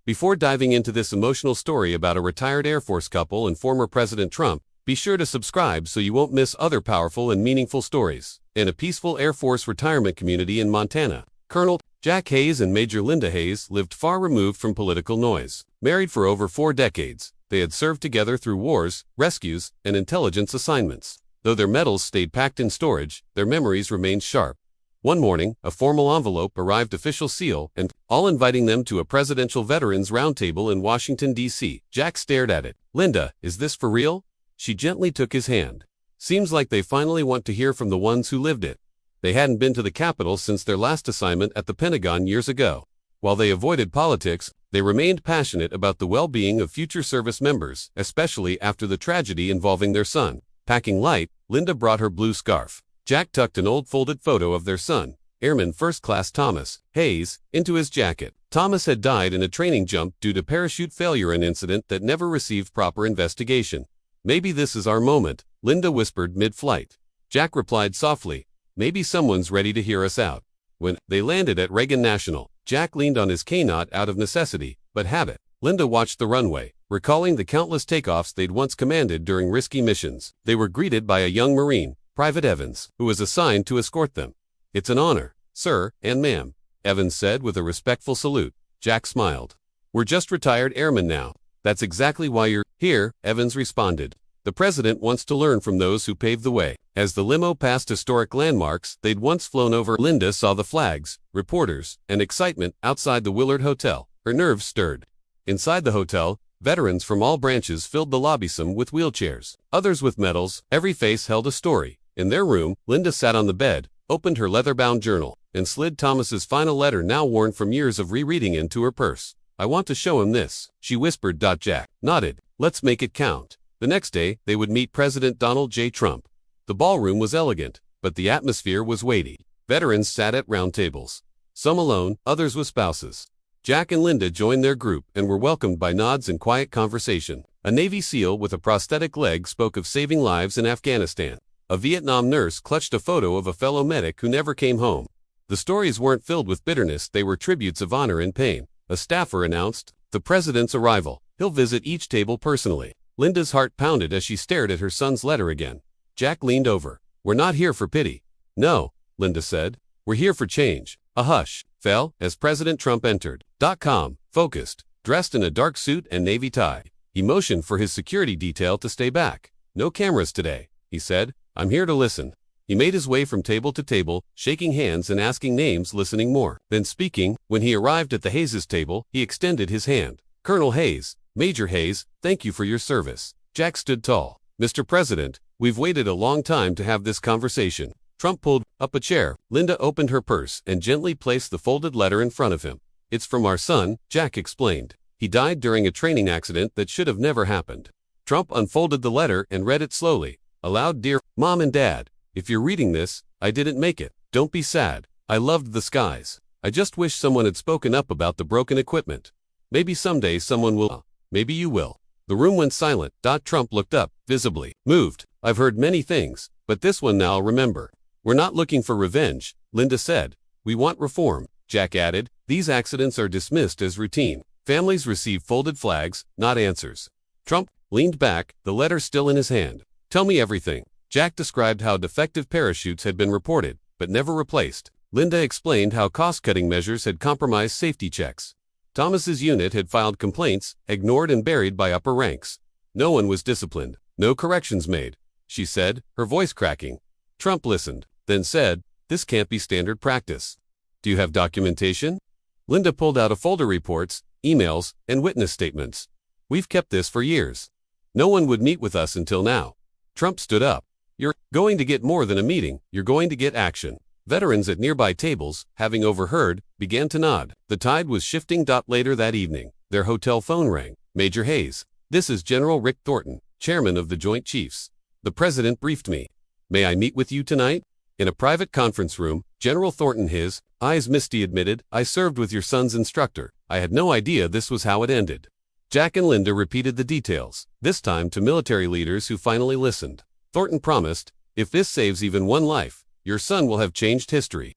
Before diving into this emotional story about a retired Air Force couple and former President Trump, be sure to subscribe so you won't miss other powerful and meaningful stories. In a peaceful Air Force retirement community in Montana, Colonel Jack Hayes and Major Linda Hayes lived far removed from political noise. Married for over 4 decades, they had served together through wars, rescues, and intelligence assignments. Though their medals stayed packed in storage, their memories remained sharp. One morning, a formal envelope arrived, official seal, and all inviting them to a presidential veterans roundtable in Washington, D.C. Jack stared at it. "Linda, is this for real?" She gently took his hand. "Seems like they finally want to hear from the ones who lived it." They hadn't been to the Capitol since their last assignment at the Pentagon years ago. While they avoided politics, they remained passionate about the well-being of future service members, especially after the tragedy involving their son. Packing light, Linda brought her blue scarf. Jack tucked an old folded photo of their son, Airman First Class Thomas Hayes, into his jacket. Thomas had died in a training jump due to parachute failure, an incident that never received proper investigation. "Maybe this is our moment," Linda whispered mid-flight. Jack replied softly, "Maybe someone's ready to hear us out." When they landed at Reagan National, Jack leaned on his cane, not out of necessity, but habit. Linda watched the runway, recalling the countless takeoffs they'd once commanded during risky missions. They were greeted by a young Marine, Private Evans, who was assigned to escort them. "It's an honor, sir and ma'am," Evans said with a respectful salute. Jack smiled. "We're just retired airmen now." "That's exactly why you're here," Evans responded. "The president wants to learn from those who paved the way." As the limo passed historic landmarks they'd once flown over, Linda saw the flags, reporters, and excitement outside the Willard Hotel. Her nerves stirred. Inside the hotel, veterans from all branches filled the lobby, some with wheelchairs, others with medals. Every face held a story. In their room, Linda sat on the bed, opened her leather-bound journal, and slid Thomas's final letter, now worn from years of rereading, into her purse. "I want to show him this," she whispered. Jack nodded. "Let's make it count." The next day, they would meet President Donald J. Trump. The ballroom was elegant, but the atmosphere was weighty. Veterans sat at round tables, some alone, others with spouses. Jack and Linda joined their group and were welcomed by nods and quiet conversation. A Navy SEAL with a prosthetic leg spoke of saving lives in Afghanistan. A Vietnam nurse clutched a photo of a fellow medic who never came home. The stories weren't filled with bitterness, they were tributes of honor and pain. A staffer announced the president's arrival. "He'll visit each table personally." Linda's heart pounded as she stared at her son's letter again. Jack leaned over. "We're not here for pity." "No," Linda said. "We're here for change." A hush fell as President Trump entered. Calm, focused, dressed in a dark suit and navy tie. He motioned for his security detail to stay back. "No cameras today," he said. "I'm here to listen." He made his way from table to table, shaking hands and asking names, listening more, then speaking. When he arrived at the Hayes' table, he extended his hand. "Colonel Hayes, Major Hayes, thank you for your service." Jack stood tall. "Mr. President, we've waited a long time to have this conversation." Trump pulled up a chair. Linda opened her purse and gently placed the folded letter in front of him. "It's from our son," Jack explained. "He died during a training accident that should have never happened." Trump unfolded the letter and read it slowly. Aloud, "Dear Mom and Dad, if you're reading this, I didn't make it. Don't be sad. I loved the skies. I just wish someone had spoken up about the broken equipment. Maybe someday someone will. Maybe you will." The room went silent. Trump looked up, visibly moved. "I've heard many things, but this one now I'll remember." "We're not looking for revenge," Linda said. "We want reform," Jack added. "These accidents are dismissed as routine. Families receive folded flags, not answers." Trump leaned back, the letter still in his hand. "Tell me everything." Jack described how defective parachutes had been reported, but never replaced. Linda explained how cost-cutting measures had compromised safety checks. Thomas's unit had filed complaints, ignored and buried by upper ranks. No one was disciplined, no corrections made, she said, her voice cracking. Trump listened, then said, "This can't be standard practice. Do you have documentation?" Linda pulled out a folder of reports, emails, and witness statements. "We've kept this for years. No one would meet with us until now." Trump stood up. "You're going to get more than a meeting, you're going to get action." Veterans at nearby tables, having overheard, began to nod. The tide was shifting. Later that evening, their hotel phone rang. "Major Hayes, this is General Rick Thornton, chairman of the Joint Chiefs. The president briefed me. May I meet with you tonight?" In a private conference room, General Thornton, his eyes misty, admitted, "I served with your son's instructor. I had no idea this was how it ended." Jack and Linda repeated the details, this time to military leaders who finally listened. Thornton promised, "If this saves even one life, your son will have changed history."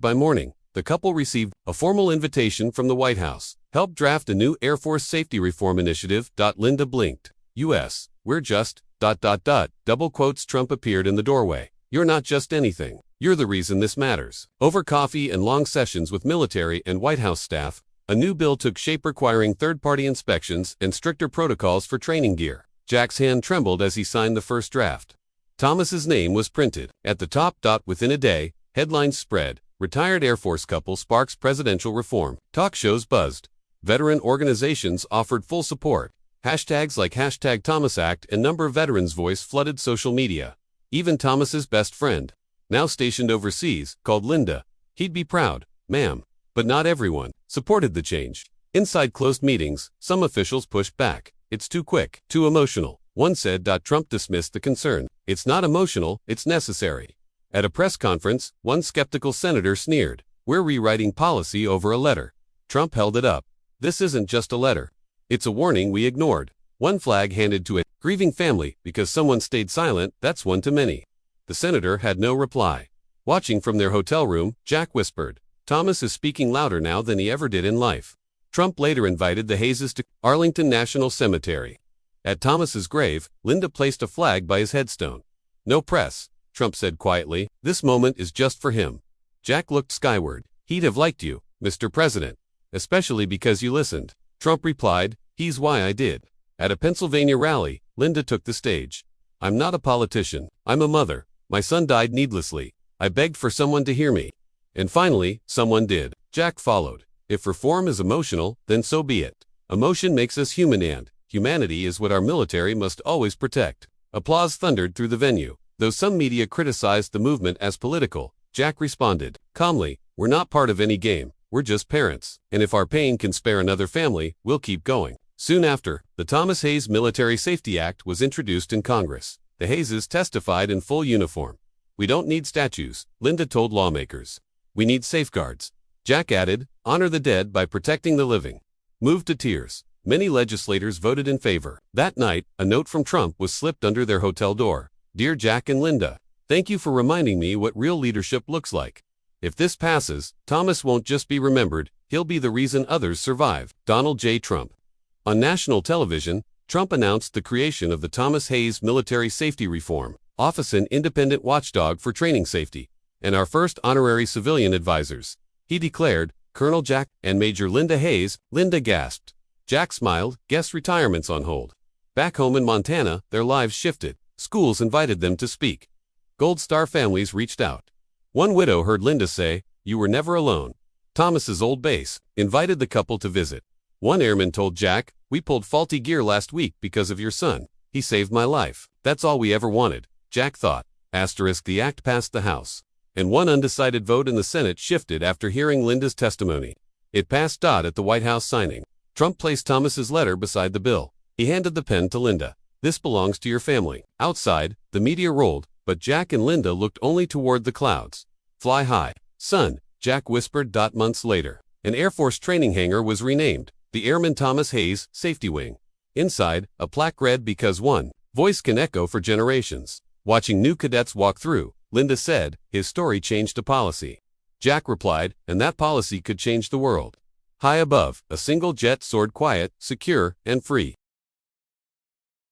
By morning, the couple received a formal invitation from the White House. Help draft a new Air Force safety reform initiative. Linda blinked. U.S. We're just, .. Double quotes. Trump appeared in the doorway. You're not just anything. You're the reason this matters. Over coffee and long sessions with military and White House staff, a new bill took shape requiring third-party inspections and stricter protocols for training gear. Jack's hand trembled as he signed the first draft. Thomas's name was printed at the top. Within a day, headlines spread. Retired Air Force couple sparks presidential reform. Talk shows buzzed. Veteran organizations offered full support. Hashtags like #ThomasAct and number of veterans' voice flooded social media. Even Thomas's best friend, now stationed overseas, called Linda. He'd be proud, ma'am. But not everyone supported the change. Inside closed meetings, some officials pushed back. It's too quick, too emotional. One said. Trump dismissed the concern. It's not emotional, it's necessary. At a press conference, one skeptical senator sneered. We're rewriting policy over a letter. Trump held it up. This isn't just a letter. It's a warning we ignored. One flag handed to a grieving family because someone stayed silent. That's one too many. The senator had no reply. Watching from their hotel room, Jack whispered, Thomas is speaking louder now than he ever did in life. Trump later invited the Hayeses to Arlington National Cemetery. At Thomas's grave, Linda placed a flag by his headstone. No press, Trump said quietly. This moment is just for him. Jack looked skyward. He'd have liked you, Mr. President. Especially because you listened. Trump replied, he's why I did. At a Pennsylvania rally, Linda took the stage. I'm not a politician. I'm a mother. My son died needlessly. I begged for someone to hear me. And finally, someone did. Jack followed. If reform is emotional, then so be it. Emotion makes us human and humanity is what our military must always protect. Applause thundered through the venue. Though some media criticized the movement as political, Jack responded calmly, we're not part of any game. We're just parents. And if our pain can spare another family, we'll keep going. Soon after, the Thomas Hayes Military Safety Act was introduced in Congress. The Hayeses testified in full uniform. We don't need statues, Linda told lawmakers. We need safeguards. Jack added, honor the dead by protecting the living. Moved to tears, many legislators voted in favor. That night, a note from Trump was slipped under their hotel door. Dear Jack and Linda, thank you for reminding me what real leadership looks like. If this passes, Thomas won't just be remembered, he'll be the reason others survive. Donald J. Trump. On national television, Trump announced the creation of the Thomas Hayes Military Safety Reform Office, an independent watchdog for training safety, and our first honorary civilian advisors. He declared, Colonel Jack and Major Linda Hayes. Linda gasped. Jack smiled, guess retirement's on hold. Back home in Montana, their lives shifted. Schools invited them to speak. Gold Star families reached out. One widow heard Linda say, you were never alone. Thomas's old base invited the couple to visit. One airman told Jack, we pulled faulty gear last week because of your son. He saved my life. That's all we ever wanted. Jack thought. The act passed the House. And one undecided vote in the Senate shifted after hearing Linda's testimony. It passed. At the White House signing, Trump placed Thomas's letter beside the bill. He handed the pen to Linda. This belongs to your family. Outside, the media rolled, but Jack and Linda looked only toward the clouds. Fly high, son, Jack whispered. Months later, an Air Force training hangar was renamed the Airman Thomas Hayes Safety Wing. Inside, a plaque read, because one voice can echo for generations. Watching new cadets walk through, Linda said, his story changed a policy. Jack replied, and that policy could change the world. High above, a single jet soared quiet, secure, and free.